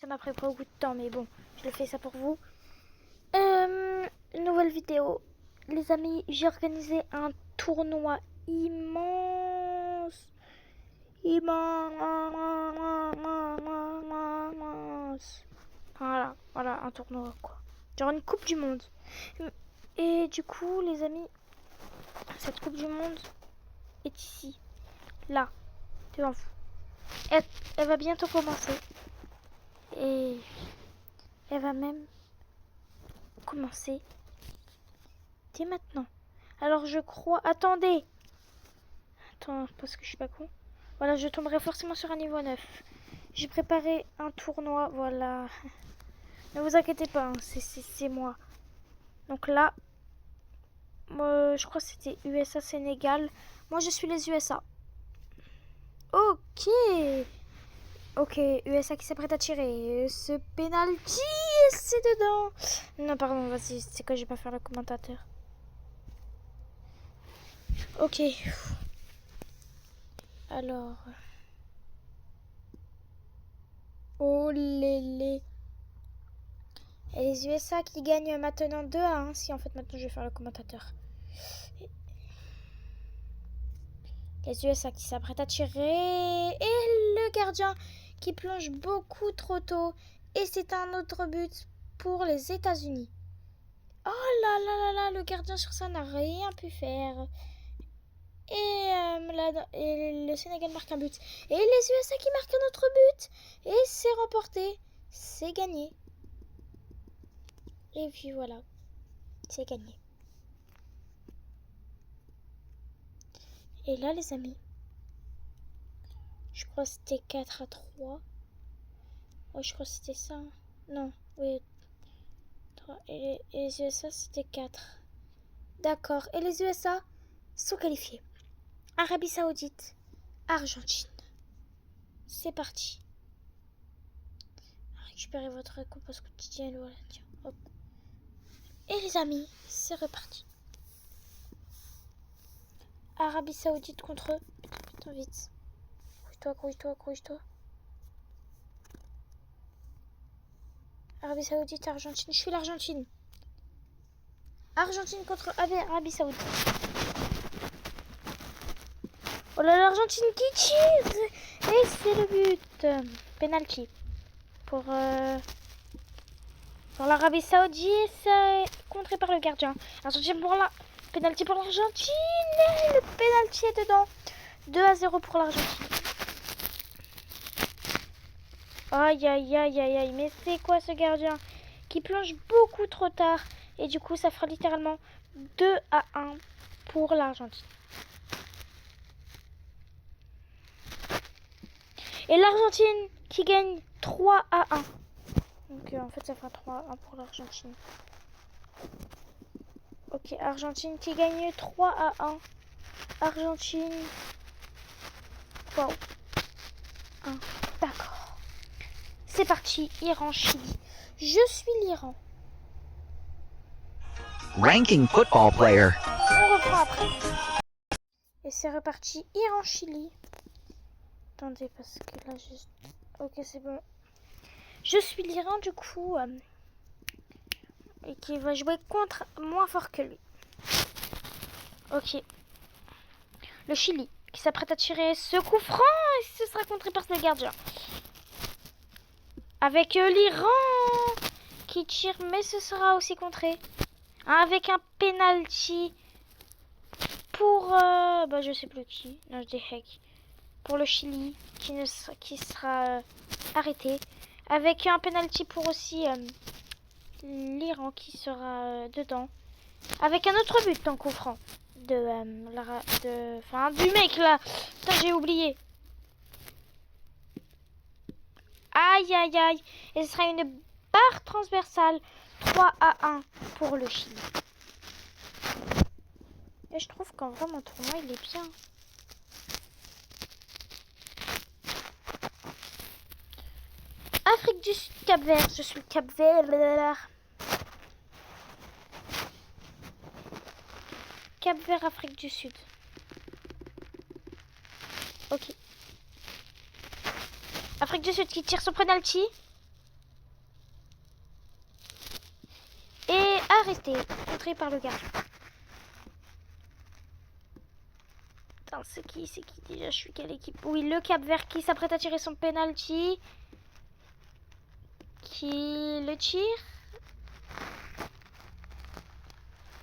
Ça m'a pris beaucoup de temps, mais bon, je le fais ça pour vous. Nouvelle vidéo. Les amis, j'ai organisé un tournoi immense. Immense. Voilà, un tournoi, quoi. Genre une coupe du monde. Et du coup, les amis, cette coupe du monde est ici. Là, devant vous. Elle va bientôt commencer. Et elle va même commencer dès maintenant. Alors je crois... Attendez. Attends, parce que je suis pas con. Voilà, je tomberai forcément sur un niveau 9. J'ai préparé un tournoi, voilà. Ne vous inquiétez pas, hein, c'est moi. Donc là, je crois que c'était USA Sénégal. Moi, je suis les USA. Ok. Ok, USA qui s'apprête à tirer. Ce penalty, c'est dedans. Non, pardon, vas-y, c'est que je vais pas faire le commentateur. Ok. Alors. Oh les. Et les USA qui gagnent maintenant 2-1. Si en fait maintenant je vais faire le commentateur. Les USA qui s'apprêtent à tirer. Et le gardien qui plonge beaucoup trop tôt. Et c'est un autre but pour les États-Unis. Oh là là là là, le gardien sur ça n'a rien pu faire. Et le Sénégal marque un but. Et les USA qui marquent un autre but. Et c'est remporté. C'est gagné. Et puis voilà. C'est gagné. Et là, les amis, je crois que c'était 4-3. Oh, je crois que c'était ça. Non, oui. 3. Et les USA, c'était 4. D'accord. Et les USA sont qualifiés. Arabie Saoudite, Argentine. C'est parti. Récupérez votre récompense quotidienne. Voilà, tiens. Hop. Et les amis, c'est reparti. Arabie Saoudite contre eux. Putain, vite. Couche-toi. Arabie Saoudite, Argentine. Je suis l'Argentine. Argentine contre Arabie Saoudite. Oh là, l'Argentine qui tire. Et c'est le but. Penalty. Pour l'Arabie Saoudite, c'est contré par le gardien. Argentine pour la... Penalty pour l'Argentine. Et le penalty est dedans. 2-0 pour l'Argentine. Aïe. Mais c'est quoi ce gardien qui plonge beaucoup trop tard. Et du coup, ça fera littéralement 2-1 pour l'Argentine. Et l'Argentine qui gagne 3-1. Donc en fait, ça fera 3-1 pour l'Argentine. Ok, Argentine qui gagne 3-1. Argentine. Wow. 1. D'accord. C'est parti, Iran-Chili. Je suis l'Iran. Ranking football player. On reprend après. Et c'est reparti, Iran-Chili. Attendez, parce que là, juste... Ok, c'est bon. Je suis l'Iran, du coup. Et qui va jouer contre moins fort que lui. Ok. Le Chili qui s'apprête à tirer ce coup franc et ce sera contré par ce gardien. Avec l'Iran qui tire mais ce sera aussi contré. Avec un penalty pour je sais plus qui. Non, je dis heck. Pour le Chili qui sera arrêté. Avec un penalty pour aussi l'Iran qui sera dedans. Avec un autre but en coup franc. Du mec là. Putain, j'ai oublié. Aïe. Et ce sera une barre transversale. 3-1 pour le Chili. Et je trouve qu'en vrai mon tournoi il est bien. Afrique du Sud, Cap-Vert. Je suis le Cap-Vert. Cap-Vert, Afrique du Sud. Ok. Afrique du Sud qui tire son penalty. arrêté, contré par le gardien. Attends, c'est qui déjà? Je suis quelle équipe? Oui, le Cap-Vert qui s'apprête à tirer son penalty. Qui le tire.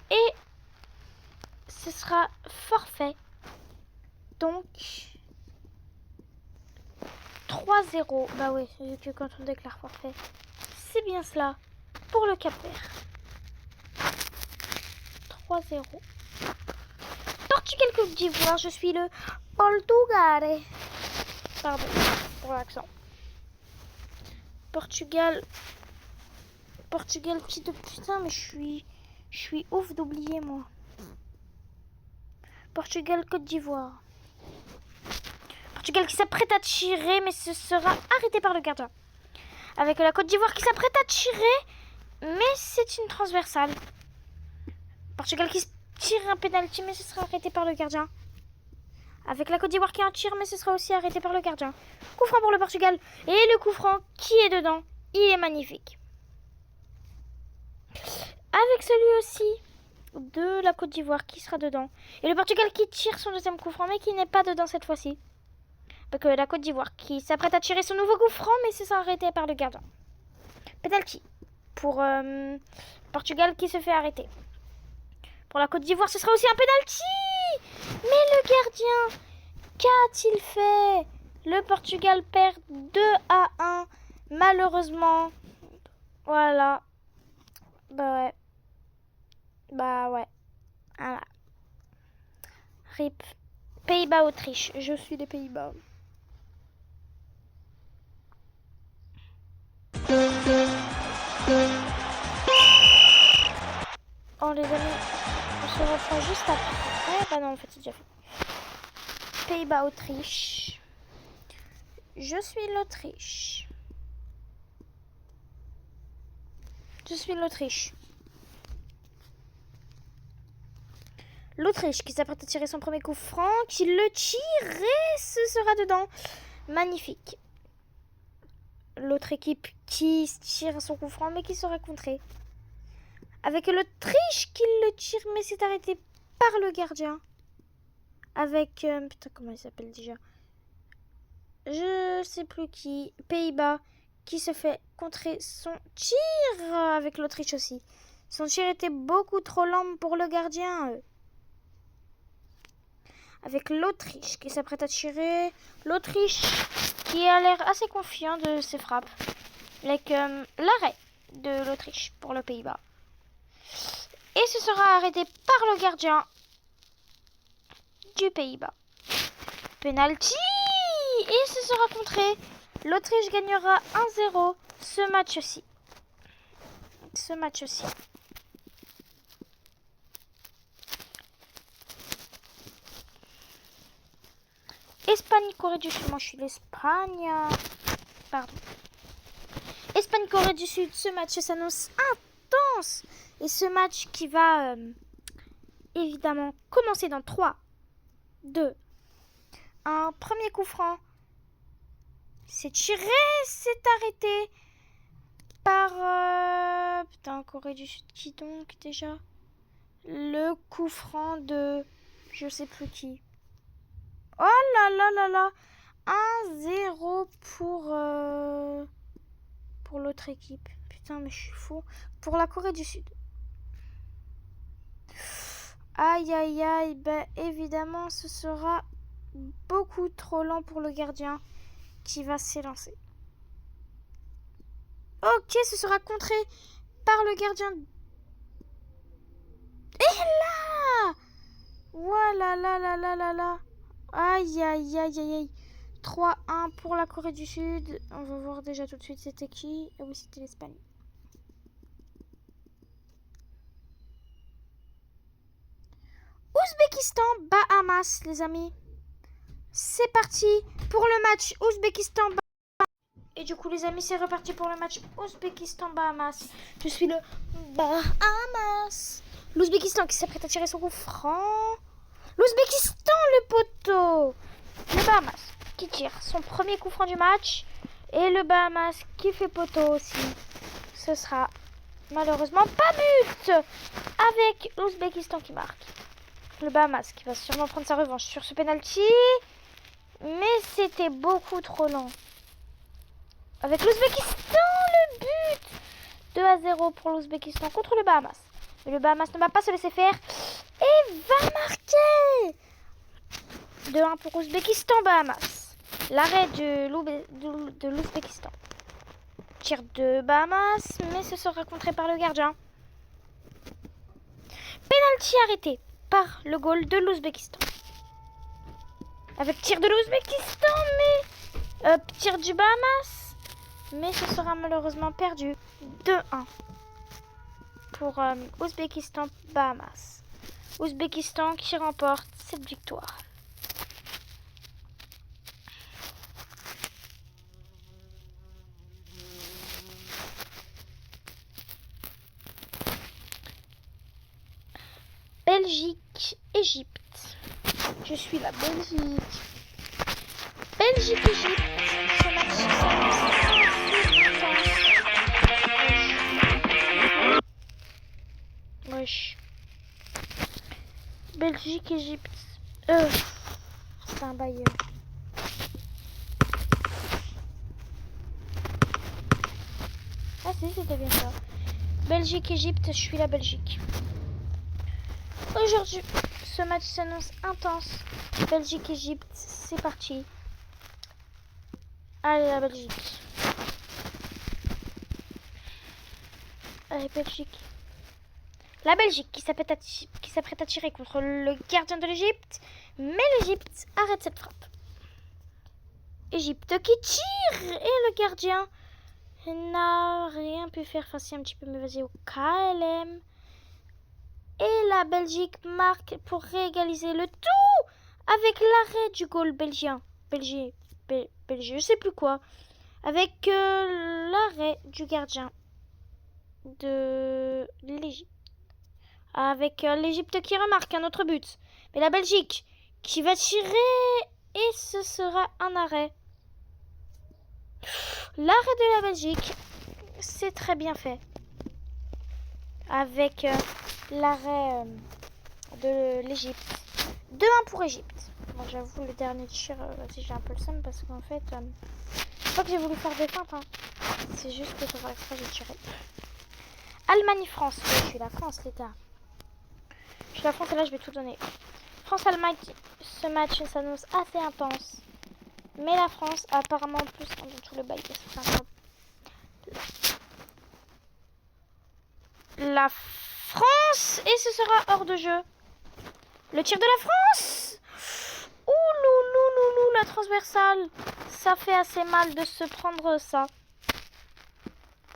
Et ce sera forfait. Donc 3-0. Bah oui, vu que quand on déclare forfait, c'est bien cela pour le Cap-Vert. 3-0. Portugal Côte d'Ivoire, je suis le Portugal. Pardon pour l'accent. Portugal, petit de putain, mais je suis ouf d'oublier moi. Portugal Côte d'Ivoire. Portugal qui s'apprête à tirer, mais ce sera arrêté par le gardien. Avec la Côte d'Ivoire qui s'apprête à tirer, mais c'est une transversale. Portugal qui tire un penalty, mais ce sera arrêté par le gardien. Avec la Côte d'Ivoire qui en tire, mais ce sera aussi arrêté par le gardien. Coup franc pour le Portugal. Et le coup franc qui est dedans, il est magnifique. Avec celui aussi de la Côte d'Ivoire qui sera dedans. Et le Portugal qui tire son deuxième coup franc, mais qui n'est pas dedans cette fois-ci. Avec la Côte d'Ivoire qui s'apprête à tirer son nouveau coup franc, mais ce sera arrêté par le gardien. Penalty pour Portugal qui se fait arrêter. Pour la Côte d'Ivoire, ce sera aussi un penalty. Mais le gardien, qu'a-t-il fait? Le Portugal perd 2-1. Malheureusement. Voilà. Bah ouais. Voilà. RIP. Pays-Bas-Autriche. Je suis des Pays-Bas. Oh les amis, on se reprend juste après. Bah non, en fait c'est déjà fait. Pays-Bas-Autriche. Je suis l'Autriche. Je suis l'Autriche. L'Autriche qui s'apprête à tirer son premier coup franc, qui le tire et ce sera dedans. Magnifique. L'autre équipe qui tire son coup franc mais qui sera contrée. Avec l'Autriche qui le tire mais c'est arrêté par le gardien. Avec... putain, comment il s'appelle déjà? Je sais plus qui. Pays-Bas qui se fait contrer son tir avec l'Autriche aussi. Son tir était beaucoup trop lent pour le gardien. Avec l'Autriche qui s'apprête à tirer. L'Autriche qui a l'air assez confiant de ses frappes. Avec l'arrêt de l'Autriche pour le Pays-Bas. Et ce sera arrêté par le gardien du Pays-Bas. Penalty. Et ce sera contré. L'Autriche gagnera 1-0 ce match-ci. Espagne, Corée du Sud. Moi, je suis l'Espagne. Pardon. Espagne, Corée du Sud. Ce match s'annonce intense. Et ce match qui va évidemment commencer dans 3, 2, 1. Premier coup franc. C'est tiré. C'est arrêté par... putain, Corée du Sud. Qui donc déjà? Le coup franc de... je sais plus qui. Oh là là là là. 1-0 pour l'autre équipe. Putain, mais je suis fou. Pour la Corée du Sud. Aïe aïe aïe. Ben évidemment, ce sera beaucoup trop lent pour le gardien qui va s'élancer. Ok, ce sera contré par le gardien. Et là! Voilà là là là là là. Aïe aïe aïe aïe aïe. 3-1 pour la Corée du Sud. On va voir déjà tout de suite c'était qui. Ah oui, c'était l'Espagne. Ouzbékistan, Bahamas, les amis. C'est parti pour le match Ouzbékistan-Bahamas. Et du coup, les amis, c'est reparti pour le match Ouzbékistan-Bahamas. Je suis le Bahamas. L'Ouzbékistan qui s'apprête à tirer son coup franc. L'Ouzbékistan, le poteau. Le Bahamas qui tire son premier coup franc du match. Et le Bahamas qui fait poteau aussi. Ce sera malheureusement pas but. Avec l'Ouzbékistan qui marque. Le Bahamas qui va sûrement prendre sa revanche sur ce penalty. Mais c'était beaucoup trop lent. Avec l'Ouzbékistan, le but. 2-0 pour l'Ouzbékistan contre le Bahamas. Mais le Bahamas ne va pas se laisser faire et va marquer. 2-1 pour l'Ouzbékistan, Bahamas. L'arrêt de l'Ouzbékistan. Tir de Bahamas, mais ce sera contré par le gardien. Penalty arrêté par le goal de l'Ouzbékistan. Avec tir de l'Ouzbékistan, mais tir du Bahamas. Mais ce sera malheureusement perdu. 2-1 pour Ouzbékistan-Bahamas. Ouzbékistan qui remporte cette victoire. Belgique, Égypte. Je suis la Belgique. Belgique, Égypte. Ce match s'annonce. Wesh. Belgique, Égypte. C'est un bailleur. Ah si, c'était bien ça. Belgique, Égypte, je suis la Belgique. Aujourd'hui, ce match s'annonce intense. Belgique-Égypte, c'est parti. Allez, la Belgique. Allez, Belgique. La Belgique qui s'apprête à tirer contre le gardien de l'Égypte. Mais l'Égypte arrête cette frappe. Égypte qui tire. Et le gardien n'a rien pu faire face un petit peu, mais vas-y au KLM. Et la Belgique marque pour réégaliser le tout avec l'arrêt du goal belgien. Belgique, je sais plus quoi. Avec l'arrêt du gardien de l'Égypte. Avec l'Égypte qui remarque un autre but. Mais la Belgique qui va tirer et ce sera un arrêt. L'arrêt de la Belgique, c'est très bien fait. Avec l'arrêt de l'Égypte. 2-1 pour Égypte. Bon, j'avoue, le dernier tir, j'ai un peu le seum parce qu'en fait, c'est pas que j'ai voulu faire des feintes. Hein. C'est juste que sur l'extra, j'ai tiré. Allemagne-France. Oui, je suis la France, les gars. Je suis la France et là, je vais tout donner. France-Allemagne, ce match s'annonce assez intense. Mais la France a apparemment plus dans tout le bail. La France et ce sera hors de jeu. Le tir de la France. Ouh loulou, la transversale. Ça fait assez mal de se prendre ça.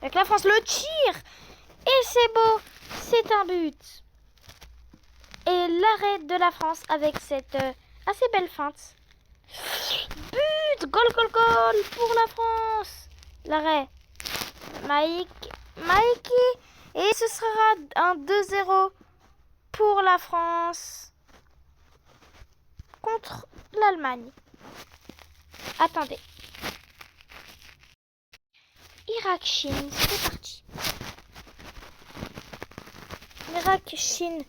Avec la France, le tir. Et c'est beau. C'est un but. Et l'arrêt de la France avec cette assez belle feinte. But. Goal pour la France. L'arrêt. Mikey. Et ce sera un 2-0 pour la France contre l'Allemagne. Attendez. Irak-Chine, c'est parti. Irak-Chine.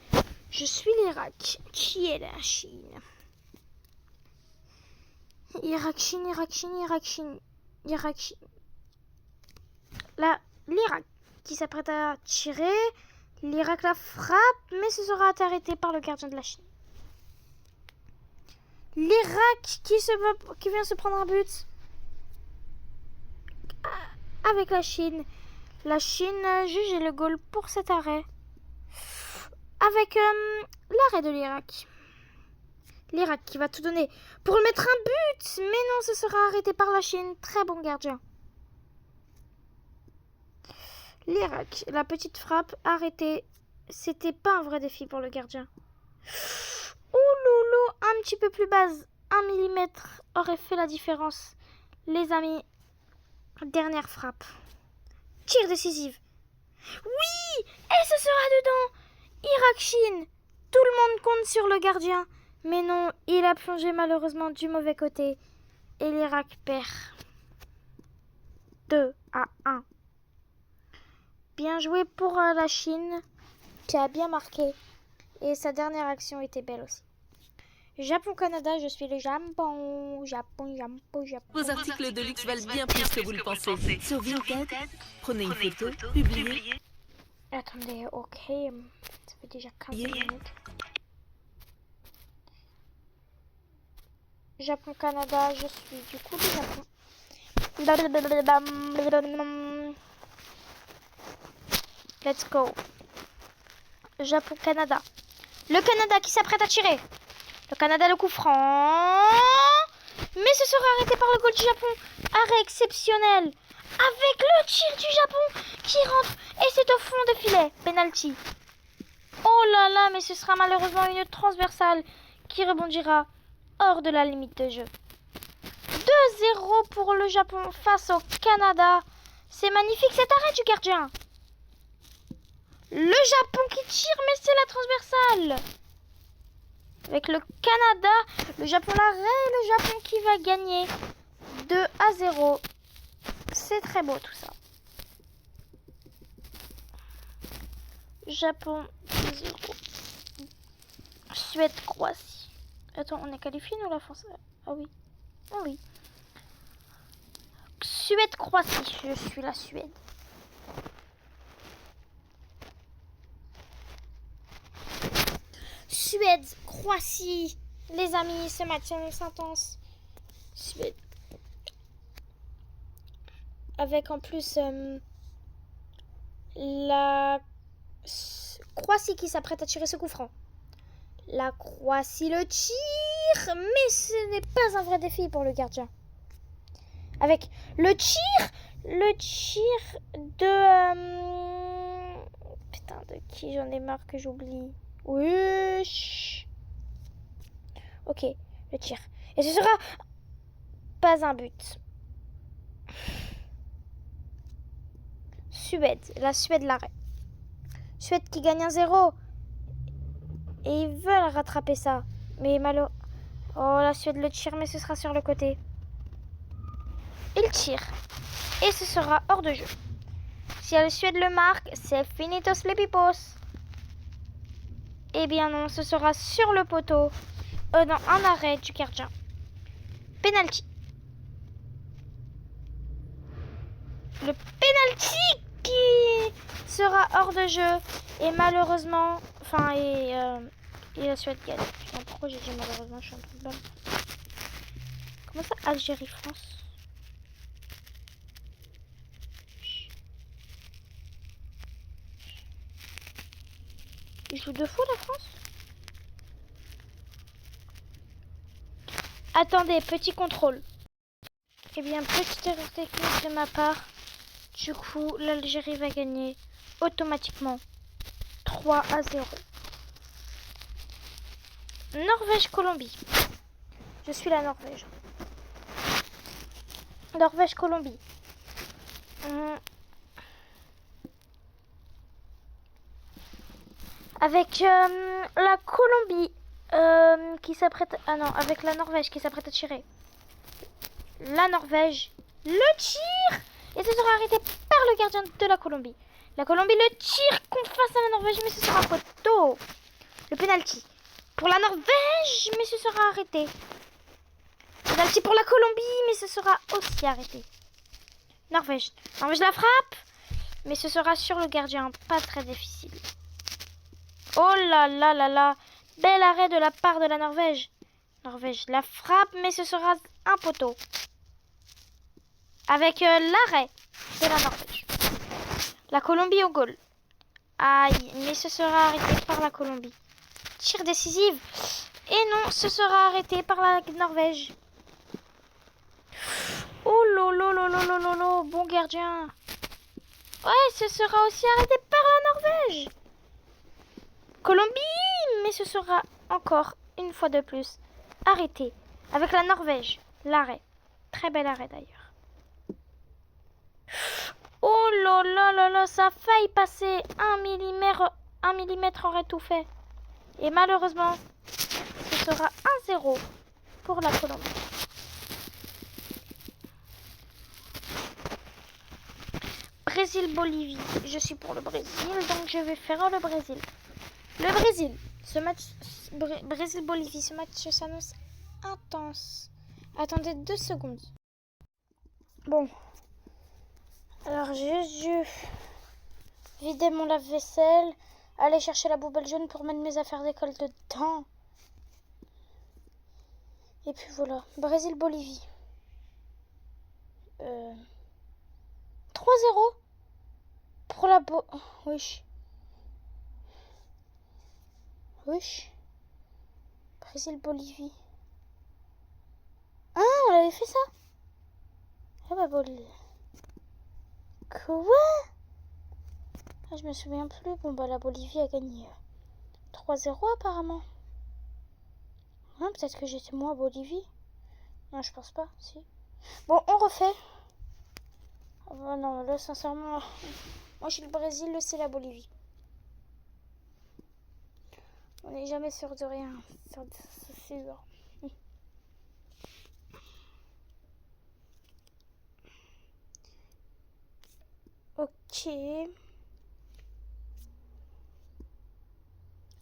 Je suis l'Irak. Qui est la Chine? Irak-Chine. Là, l'Irak qui s'apprête à tirer. L'Irak la frappe, mais ce sera arrêté par le gardien de la Chine. L'Irak qui vient se prendre un but avec la Chine. La Chine juge le goal pour cet arrêt. Avec l'arrêt de l'Irak. L'Irak qui va tout donner pour le mettre un but. Mais non, ce sera arrêté par la Chine. Très bon gardien. L'Irak, la petite frappe arrêtée. C'était pas un vrai défi pour le gardien. Ouh loulou, un petit peu plus basse. 1 mm aurait fait la différence. Les amis, dernière frappe. Tir décisif. Oui, et ce sera dedans. Irak-Chine. Tout le monde compte sur le gardien. Mais non, il a plongé malheureusement du mauvais côté. Et l'Irak perd. 2-1. Bien Bien joué pour la Chine, qui a bien marqué. Et sa dernière action était belle aussi. Japon-Canada, je suis le Japon. Japon. Vos articles de luxe valent bien plus que vous le pensez. Sur Vinted, prenez une photo, publiez. Attendez, ok. Ça fait déjà 15 minutes. Japon-Canada, je suis du coup du Japon. Let's go. Japon-Canada. Le Canada qui s'apprête à tirer. Le Canada, le coup franc. Mais ce sera arrêté par le goal du Japon. Arrêt exceptionnel. Avec le tir du Japon qui rentre. Et c'est au fond de filet. Penalty. Oh là là, mais ce sera malheureusement une transversale qui rebondira hors de la limite de jeu. 2-0 pour le Japon face au Canada. C'est magnifique cet arrêt du gardien. Le Japon qui tire, mais c'est la transversale. Avec le Canada, le Japon l'arrêt, le Japon qui va gagner 2-0. C'est très beau tout ça. Japon 0. Suède, Croatie. Attends, on est qualifié nous la France? Ah oui. Ah oui. Suède, Croatie. Je suis la Suède. Suède, Croatie. Les amis, ce match est intense. Suède. Avec en plus la Croatie qui s'apprête à tirer ce coup franc. La Croatie le tire, mais ce n'est pas un vrai défi pour le gardien. Avec le tir de... Putain, de qui j'en ai marre que j'oublie. Oui. Ok, le tir. Et ce sera pas un but. Suède, la Suède l'arrêt. Suède qui gagne 1-0. Et ils veulent rattraper ça. Mais malheureusement... Oh, la Suède le tire, mais ce sera sur le côté. Il tire. Et ce sera hors de jeu. Si la Suède le marque, c'est finitos les pipos. Eh bien non, ce sera sur le poteau. Dans un arrêt du gardien. Penalty. Le penalty qui sera hors de jeu. Et malheureusement... Enfin, et la Suède gagne. Je sais pas pourquoi j'ai dit malheureusement, je suis un peu blanc. Comment ça, Algérie-France? Ils jouent 2 fois la France? Attendez, petit contrôle. Eh bien, petite erreur technique de ma part. Du coup, l'Algérie va gagner automatiquement 3-0. Norvège-Colombie. Je suis la Norvège. Norvège-Colombie. Avec la Colombie qui s'apprête... Ah non, avec la Norvège qui s'apprête à tirer. La Norvège le tire. Et ce sera arrêté par le gardien de la Colombie. La Colombie le tire contre face à la Norvège, mais ce sera poteau. Le penalty pour la Norvège, mais ce sera arrêté. Penalty pour la Colombie, mais ce sera aussi arrêté. Norvège. Norvège la frappe, mais ce sera sur le gardien. Pas très difficile. Oh là là là là. Bel arrêt de la part de la Norvège. Norvège la frappe, mais ce sera un poteau. Avec l'arrêt de la Norvège. La Colombie au goal. Aïe, mais ce sera arrêté par la Colombie. Tir décisif. Et non, ce sera arrêté par la Norvège. Oh lolo lolo lolo lolo, bon gardien. Ouais, ce sera aussi arrêté par la Norvège. Colombie, mais ce sera encore une fois de plus arrêté avec la Norvège. L'arrêt. Très bel arrêt d'ailleurs. Oh là là là là, ça a failli passer 1 millimètre aurait tout fait. Et malheureusement, ce sera 1-0 pour la Colombie. Brésil-Bolivie. Je suis pour le Brésil, donc je vais faire le Brésil. Le Brésil. Ce match, Brésil-Bolivie, ce match s'annonce intense. Attendez 2 secondes. Bon. Alors, je vider mon lave-vaisselle, aller chercher la poubelle jaune pour mettre mes affaires d'école dedans. Et puis voilà. Brésil-Bolivie. 3-0 pour la Wesh. Wesh. Brésil-Bolivie. Ah, on avait fait ça. Ah bah Bolivie. Quoi? Ah, je me souviens plus. Bon bah la Bolivie a gagné 3-0 apparemment. Hein, peut-être que j'étais moi à Bolivie. Non, je pense pas. Si. Bon, on refait. Oh, bah non, là sincèrement, moi je suis le Brésil, c'est la Bolivie. On n'est jamais sûr de rien. C'est sûr. Ok.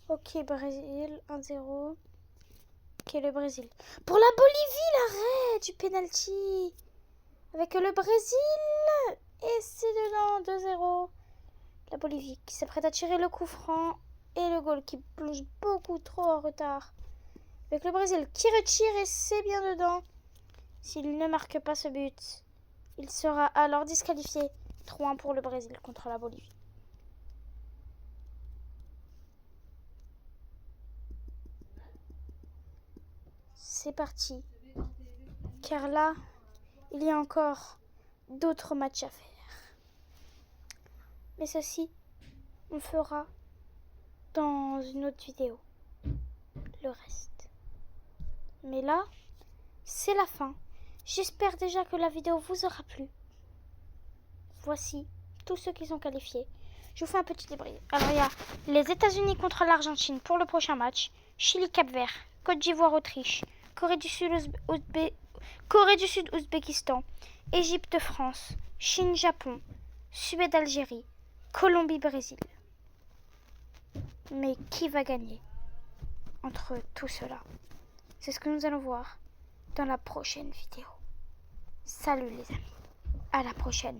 Ok, Brésil, 1-0. Ok, le Brésil. Pour la Bolivie, l'arrêt du penalty. Avec le Brésil. Et c'est dedans, 2-0. La Bolivie qui s'apprête à tirer le coup franc. Et le goal qui plonge beaucoup trop en retard. Avec le Brésil qui retire et c'est bien dedans. S'il ne marque pas ce but, il sera alors disqualifié. 3-1 pour le Brésil contre la Bolivie. C'est parti. Car là, il y a encore d'autres matchs à faire. Mais ceci, on fera dans une autre vidéo. Le reste. Mais là, c'est la fin. J'espère déjà que la vidéo vous aura plu. Voici tous ceux qui sont qualifiés. Je vous fais un petit débrief. Alors, il y a les États-Unis contre l'Argentine pour le prochain match. Chili, Cap-Vert, Côte d'Ivoire, Autriche, Corée du Sud, Ouzbékistan, Égypte, France, Chine, Japon, Suède, Algérie, Colombie, Brésil. Mais qui va gagner entre tout cela? C'est ce que nous allons voir dans la prochaine vidéo. Salut les amis, à la prochaine.